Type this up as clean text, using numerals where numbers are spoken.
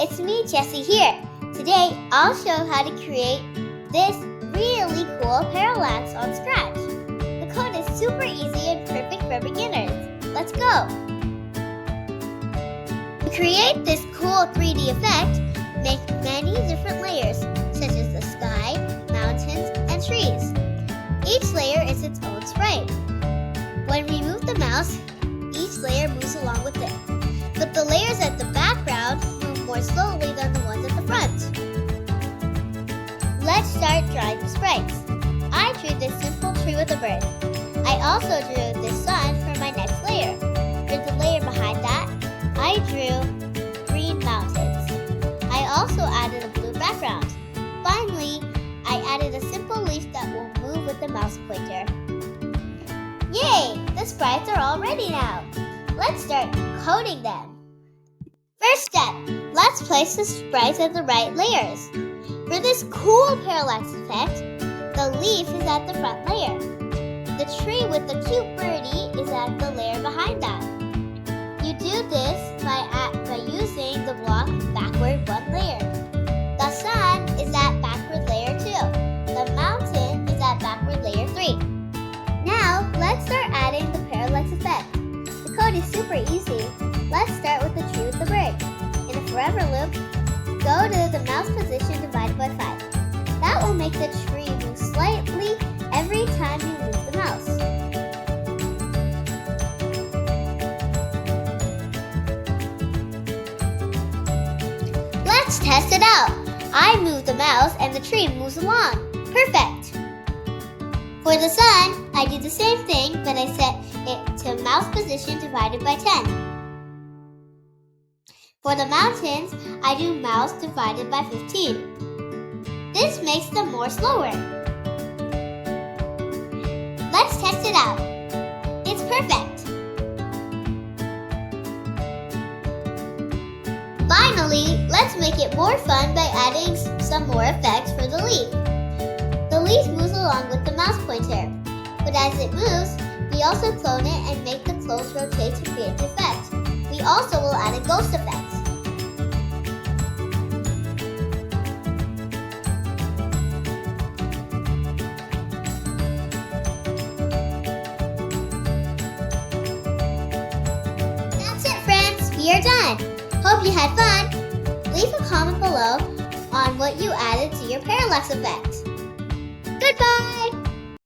it's me, Jessie here. Today, I'll show how to create this really cool parallax on Scratch. The code is super easy and perfect for beginners. Let's go! To create this cool 3D effect, make many different layers, such as the sky, mountains, and trees. Each layer is its own sprite. When we move the mouse, each layer moves along with it. But the layers at the background move more slowly than the ones at the front. Let's start drawing the sprites. I drew this simple tree with a bird. I also drew this sun for my next layer. For the layer behind that, I drew green mountains. I also added a blue background. Finally, I added a simple leaf that will move with the mouse pointer. Yay! The sprites are all ready now. Let's start coding them. First step, let's place the sprites at the right layers. For this cool parallax effect, the leaf is at the front layer. The tree with the cute birdie is at the layer behind that. You do this by using the block backward one layer. The sun is at backward layer 2. The mountain is at backward layer 3. Now, let's start adding the parallax effect. The code is super easy. Let's start with the tree with the bird. In a forever loop, go to the mouse position divided by 5. That will make the tree move slightly every time you move the mouse. Let's test it out. I move the mouse and the tree moves along. Perfect! For the sun, I do the same thing, but I set it to mouse position divided by 10. For the mountains, I do mouse divided by 15. This makes them more slower. Let's test it out. It's perfect! Finally, let's make it more fun by adding some more effects for the leaf. The leaf moves along with the mouse pointer, but as it moves, we also clone it and make the clones rotate to create the effect. We also will add a ghost effect. That's it, friends! We are done! Hope you had fun! Leave a comment below on what you added to your parallax effect. Goodbye!